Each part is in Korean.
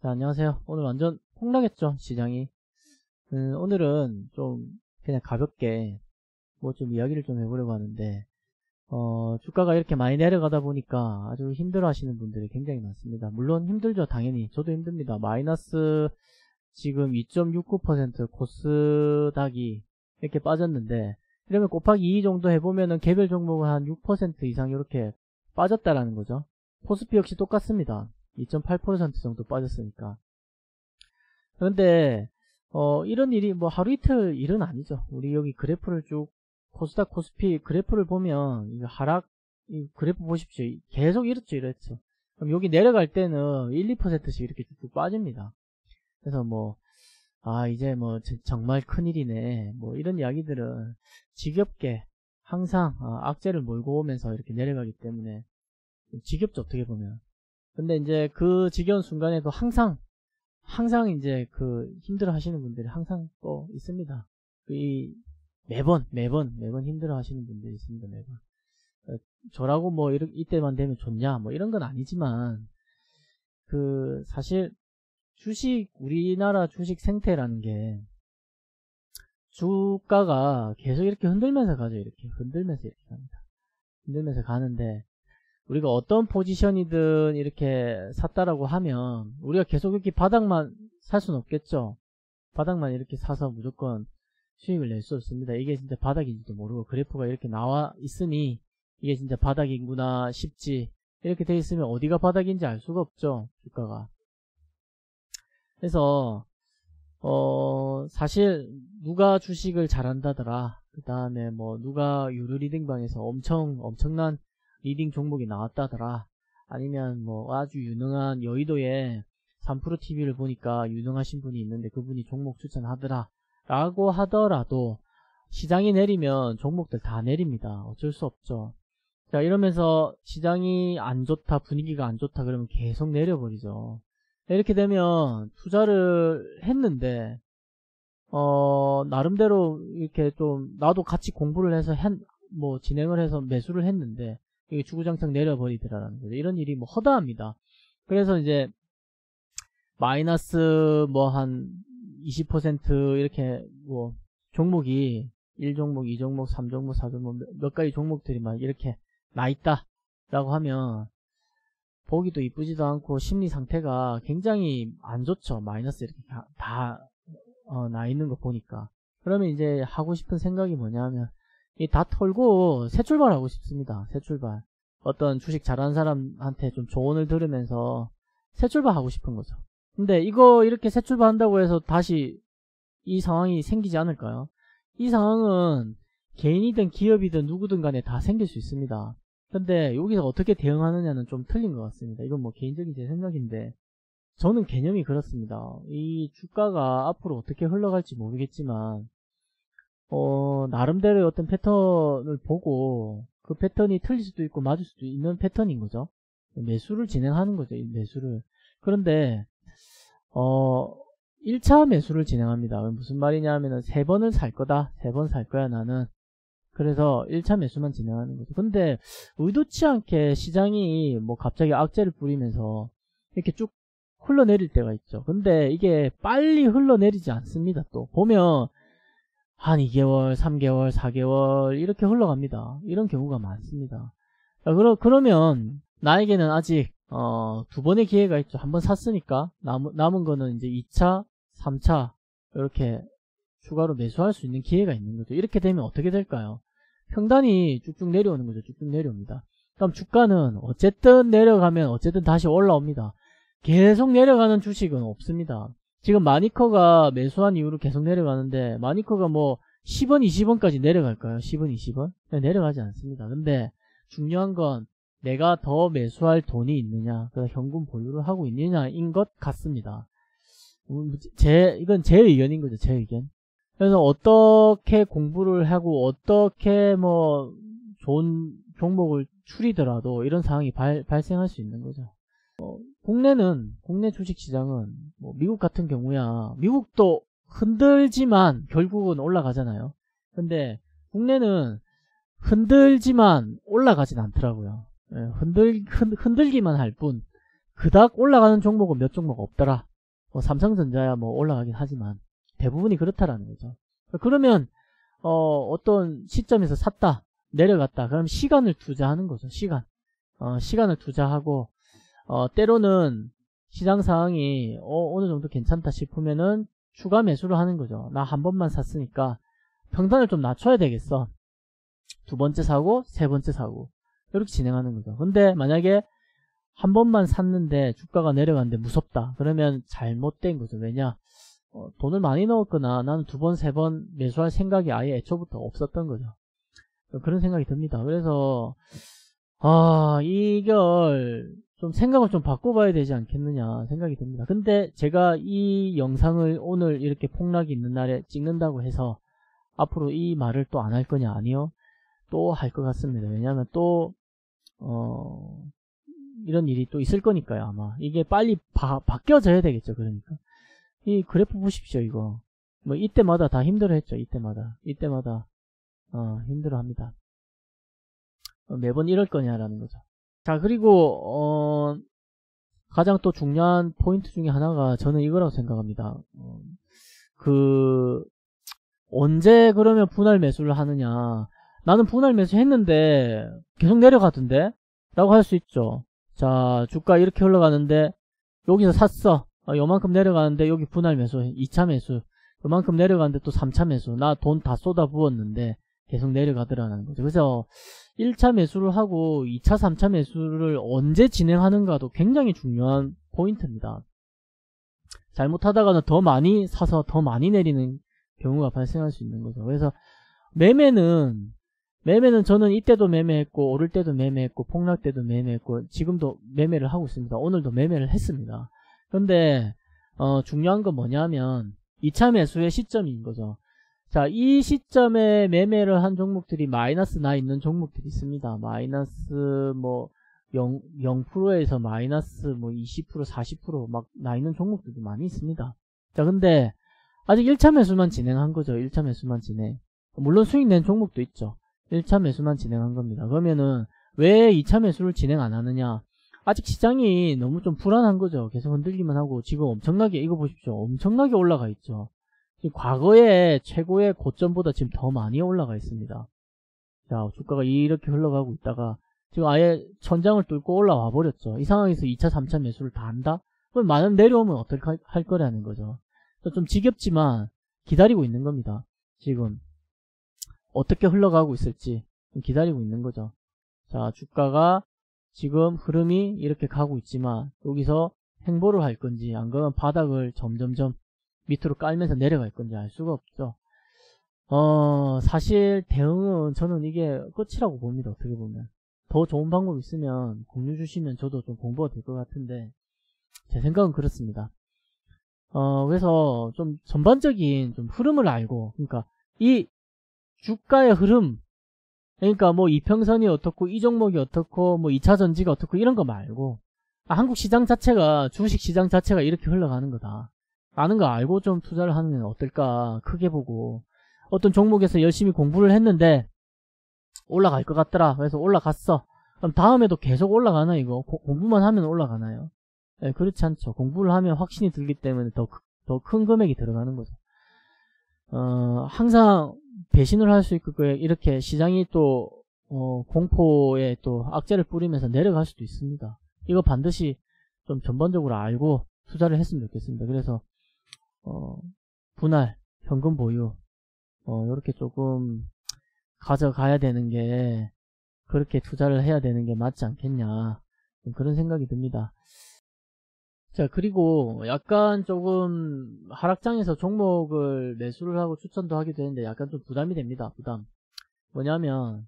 자, 안녕하세요. 오늘 완전 폭락했죠, 시장이. 오늘은 좀 그냥 가볍게 뭐 좀 이야기를 좀 해보려고 하는데, 주가가 이렇게 많이 내려가다 보니까 아주 힘들어 하시는 분들이 굉장히 많습니다. 물론 힘들죠, 당연히. 저도 힘듭니다. 마이너스 지금 2.69% 코스닥이 이렇게 빠졌는데, 이러면 곱하기 2 정도 해보면은 개별 종목은 한 6% 이상 이렇게 빠졌다라는 거죠. 코스피 역시 똑같습니다. 2.8% 정도 빠졌으니까. 그런데 이런 일이 뭐 하루 이틀 일은 아니죠. 우리 여기 그래프를 쭉 코스닥 코스피 그래프를 보면 이 하락 이 그래프 보십시오. 계속 이렇죠. 그럼 여기 내려갈 때는 1, 2%씩 이렇게 쭉 빠집니다. 그래서 뭐 이제 뭐 정말 큰일이네 뭐 이런 이야기들은 지겹게 항상 악재를 몰고 오면서 이렇게 내려가기 때문에 지겹죠, 어떻게 보면. 근데 이제 그 지겨운 순간에도 항상 이제 그 힘들어 하시는 분들이 항상 또 있습니다. 매번 힘들어 하시는 분들이 있습니다, 매번. 저라고 뭐 이때만 되면 좋냐 뭐 이런 건 아니지만, 사실 우리나라 주식 생태라는 게 주가가 계속 이렇게 흔들면서 가죠. 이렇게 흔들면서 이렇게 갑니다. 흔들면서 가는데, 우리가 어떤 포지션이든 이렇게 샀다라고 하면 우리가 계속 이렇게 바닥만 살 수는 없겠죠. 바닥만 이렇게 사서 무조건 수익을 낼 수 없습니다. 이게 진짜 바닥인지도 모르고 그래프가 이렇게 나와 있으니 이게 진짜 바닥이구나 싶지, 이렇게 돼 있으면 어디가 바닥인지 알 수가 없죠, 주가가. 그래서 사실 누가 주식을 잘한다더라, 그 다음에 뭐 누가 유료 리딩방에서 엄청난 리딩 종목이 나왔다더라, 아니면 뭐 아주 유능한 여의도에 3프로TV를 보니까 유능하신 분이 있는데 그분이 종목 추천하더라 라고 하더라도 시장이 내리면 종목들 다 내립니다. 어쩔 수 없죠. 자, 이러면서 시장이 안 좋다, 분위기가 안 좋다 그러면 계속 내려버리죠. 이렇게 되면 투자를 했는데 나름대로 이렇게 좀 나도 같이 공부를 해서 뭐 진행을 해서 매수를 했는데 이게 주구장창 내려버리더라는 거죠. 이런 일이 뭐 허다합니다. 그래서 이제 마이너스 뭐 한 20% 이렇게 뭐 종목이 1종목, 2종목, 3종목, 4종목 몇 가지 종목들이 막 이렇게 나 있다 라고 하면 보기도 이쁘지도 않고 심리 상태가 굉장히 안 좋죠. 마이너스 이렇게 다 나 있는 거 보니까. 그러면 이제 하고 싶은 생각이 뭐냐면 다 털고 새 출발하고 싶습니다. 새 출발. 어떤 주식 잘하는 사람한테 좀 조언을 들으면서 새 출발하고 싶은 거죠. 근데 이거 이렇게 새 출발한다고 해서 다시 이 상황이 생기지 않을까요? 이 상황은 개인이든 기업이든 누구든 간에 다 생길 수 있습니다. 근데 여기서 어떻게 대응하느냐는 좀 틀린 것 같습니다. 이건 뭐 개인적인 제 생각인데, 저는 개념이 그렇습니다. 이 주가가 앞으로 어떻게 흘러갈지 모르겠지만 나름대로의 어떤 패턴을 보고 그 패턴이 틀릴 수도 있고 맞을 수도 있는 패턴인 거죠. 매수를 진행하는 거죠, 이 매수를. 그런데 1차 매수를 진행합니다. 무슨 말이냐 하면은 3번을 살 거다, 3번 살 거야 나는. 그래서 1차 매수만 진행하는 거죠. 근데 의도치 않게 시장이 뭐 갑자기 악재를 뿌리면서 이렇게 쭉 흘러내릴 때가 있죠. 근데 이게 빨리 흘러내리지 않습니다. 또 보면 한 2개월, 3개월, 4개월 이렇게 흘러갑니다. 이런 경우가 많습니다. 그러면 나에게는 아직 2번의 기회가 있죠. 한번 샀으니까 남은 거는 이제 2차, 3차 이렇게 추가로 매수할 수 있는 기회가 있는 거죠. 이렇게 되면 어떻게 될까요? 평단이 쭉쭉 내려오는 거죠. 쭉쭉 내려옵니다. 그럼 주가는 어쨌든 내려가면 어쨌든 다시 올라옵니다. 계속 내려가는 주식은 없습니다. 지금 마니커가 매수한 이후로 계속 내려가는데, 마니커가 뭐 10원, 20원까지 내려갈까요? 10원, 20원? 내려가지 않습니다. 근데 중요한 건 내가 더 매수할 돈이 있느냐, 그래서 현금 보유를 하고 있느냐인 것 같습니다. 이건 제 의견인 거죠, 제 의견. 그래서 어떻게 공부를 하고 어떻게 뭐 좋은 종목을 추리더라도 이런 상황이 발생할 수 있는 거죠. 국내 주식시장은 뭐 미국 같은 경우야, 미국도 흔들지만 결국은 올라가잖아요. 근데 국내는 흔들지만 올라가진 않더라고요. 흔들기만 할 뿐 그닥 올라가는 종목은 몇 종목 없더라 뭐 삼성전자야 뭐 올라가긴 하지만 대부분이 그렇다라는 거죠. 그러면 어떤 시점에서 샀다 내려갔다 그럼 시간을 투자하는 거죠. 시간을 투자하고 때로는 시장 상황이 어느 정도 괜찮다 싶으면은 추가 매수를 하는 거죠. 나 한 번만 샀으니까 평단을 좀 낮춰야 되겠어. 두 번째 사고, 세 번째 사고 이렇게 진행하는 거죠. 근데 만약에 한 번만 샀는데 주가가 내려갔는데 무섭다. 그러면 잘못된 거죠. 왜냐? 돈을 많이 넣었거나 나는 두 번, 세 번 매수할 생각이 아예 애초부터 없었던 거죠. 그런 생각이 듭니다. 그래서 이걸 좀 생각을 좀 바꿔봐야 되지 않겠느냐 생각이 듭니다. 근데 제가 이 영상을 오늘 이렇게 폭락이 있는 날에 찍는다고 해서 앞으로 이 말을 또 안 할 거냐? 아니요. 또 할 것 같습니다. 왜냐하면 또 이런 일이 또 있을 거니까요. 아마 이게 빨리 바뀌어져야 되겠죠. 그러니까 이 그래프 보십시오. 이거 뭐 이때마다 다 힘들어 했죠. 이때마다 힘들어 합니다. 매번 이럴 거냐라는 거죠. 자, 그리고 가장 또 중요한 포인트 중에 하나가 저는 이거라고 생각합니다. 언제 그러면 분할 매수를 하느냐? 나는 분할 매수 했는데 계속 내려가던데? 라고 할 수 있죠. 자, 주가 이렇게 흘러가는데 여기서 샀어. 요만큼 내려가는데 여기 분할 매수, 2차 매수. 요만큼 내려가는데 또 3차 매수. 나 돈 다 쏟아 부었는데 계속 내려가더라는 거죠. 그래서 1차 매수를 하고 2차, 3차 매수를 언제 진행하는가도 굉장히 중요한 포인트입니다. 잘못하다가는 더 많이 사서 더 많이 내리는 경우가 발생할 수 있는 거죠. 그래서 매매는 저는 이때도 매매했고 오를 때도 매매했고 폭락 때도 매매했고 지금도 매매를 하고 있습니다. 오늘도 매매를 했습니다. 그런데 중요한 건 뭐냐면 2차 매수의 시점인 거죠. 자, 이 시점에 매매를 한 종목들이 마이너스 나 있는 종목들이 있습니다. 마이너스 뭐 0%에서 마이너스 뭐 20%, 40% 막 나 있는 종목들도 많이 있습니다. 자, 근데 아직 1차 매수만 진행한 거죠. 1차 매수만 진행. 물론 수익 낸 종목도 있죠. 1차 매수만 진행한 겁니다. 그러면은 왜 2차 매수를 진행 안 하느냐? 아직 시장이 너무 좀 불안한 거죠. 계속 흔들기만 하고 지금 엄청나게 이거 보십시오. 엄청나게 올라가 있죠. 과거의 최고의 고점보다 지금 더 많이 올라가 있습니다. 자, 주가가 이렇게 흘러가고 있다가 지금 아예 천장을 뚫고 올라와 버렸죠. 이 상황에서 2차, 3차 매수를 다 한다? 그럼 만약 내려오면 어떻게 할 거라는 거죠. 좀 지겹지만 기다리고 있는 겁니다. 지금 어떻게 흘러가고 있을지 기다리고 있는 거죠. 자, 주가가 지금 흐름이 이렇게 가고 있지만 여기서 횡보를 할 건지 안 그러면 바닥을 점점점 밑으로 깔면서 내려갈 건지 알 수가 없죠. 사실 대응은 저는 이게 끝이라고 봅니다. 어떻게 보면 더 좋은 방법 있으면 공유 주시면 저도 좀 공부가 될 것 같은데 제 생각은 그렇습니다. 그래서 좀 전반적인 좀 흐름을 알고, 그러니까 이 주가의 흐름, 그러니까 뭐 이평선이 어떻고 이 종목이 어떻고 뭐 2차 전지가 어떻고 이런 거 말고 한국 시장 자체가, 주식 시장 자체가 이렇게 흘러가는 거다 라는 거 알고 좀 투자를 하면 어떨까. 크게 보고 어떤 종목에서 열심히 공부를 했는데 올라갈 것 같더라. 그래서 올라갔어. 그럼 다음에도 계속 올라가나? 이거 공부만 하면 올라가나요? 네, 그렇지 않죠. 공부를 하면 확신이 들기 때문에 더 큰 금액이 들어가는 거죠. 항상 배신을 할 수 있고 이렇게 시장이 또 공포에 또 악재를 뿌리면서 내려갈 수도 있습니다. 이거 반드시 좀 전반적으로 알고 투자를 했으면 좋겠습니다. 그래서 분할, 현금 보유 이렇게 조금 가져가야 되는 게, 그렇게 투자를 해야 되는 게 맞지 않겠냐, 그런 생각이 듭니다. 자, 그리고 약간 조금 하락장에서 종목을 매수를 하고 추천도 하게 되는데 약간 좀 부담이 됩니다. 부담. 뭐냐면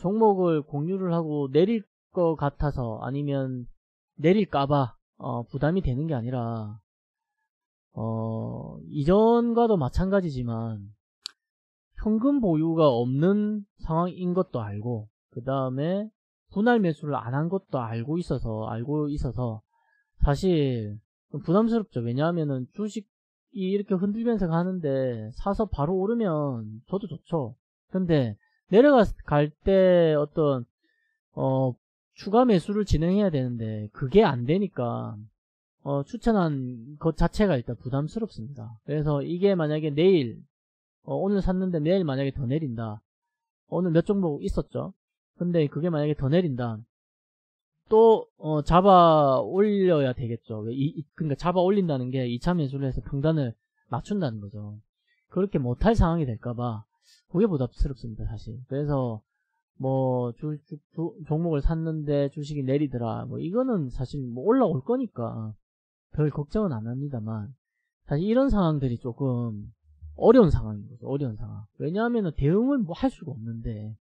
종목을 공유를 하고 내릴 것 같아서, 아니면 내릴까봐 부담이 되는 게 아니라 이전과도 마찬가지지만 현금 보유가 없는 상황인 것도 알고, 그 다음에 분할 매수를 안 한 것도 알고 있어서 사실 좀 부담스럽죠. 왜냐하면은 주식이 이렇게 흔들면서 가는데 사서 바로 오르면 저도 좋죠. 근데 내려갈 때 어떤 추가 매수를 진행해야 되는데 그게 안 되니까 추천한 것 자체가 일단 부담스럽습니다. 그래서 이게 만약에 내일 오늘 샀는데 내일 만약에 더 내린다. 오늘 몇 종목 있었죠. 근데 그게 만약에 더 내린다. 또 잡아 올려야 되겠죠. 그러니까 잡아 올린다는 게 2차 매수를 해서 평단을 맞춘다는 거죠. 그렇게 못할 상황이 될까봐 그게 부담스럽습니다, 사실. 그래서 뭐 종목을 샀는데 주식이 내리더라. 뭐 이거는 사실 뭐 올라올 거니까 별 걱정은 안 합니다만, 사실 이런 상황들이 조금 어려운 상황인 거죠. 어려운 상황. 왜냐하면 대응을 뭐 할 수가 없는데,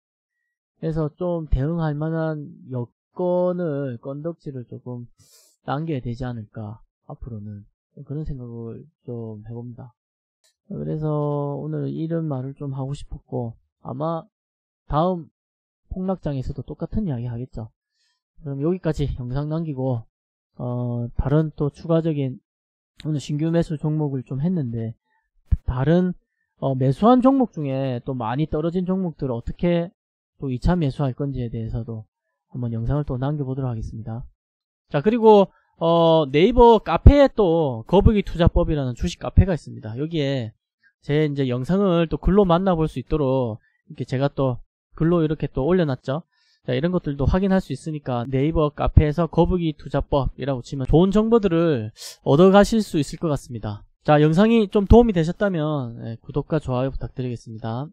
그래서 좀 대응할 만한 여건을, 건덕지를 조금 남겨야 되지 않을까, 앞으로는. 그런 생각을 좀 해봅니다. 그래서 오늘 이런 말을 좀 하고 싶었고, 아마 다음 폭락장에서도 똑같은 이야기 하겠죠. 그럼 여기까지 영상 남기고, 다른 또 추가적인 오늘 신규 매수 종목을 좀 했는데, 다른 매수한 종목 중에 또 많이 떨어진 종목들을 어떻게 또 2차 매수할 건지에 대해서도 한번 영상을 또 남겨보도록 하겠습니다. 자, 그리고 네이버 카페에 또 거북이 투자법이라는 주식 카페가 있습니다. 여기에 제 이제 영상을 또 글로 만나볼 수 있도록 이렇게 제가 또 글로 이렇게 또 올려놨죠. 자, 이런 것들도 확인할 수 있으니까 네이버 카페에서 거북이 투자법이라고 치면 좋은 정보들을 얻어가실 수 있을 것 같습니다. 자, 영상이 좀 도움이 되셨다면 구독과 좋아요 부탁드리겠습니다.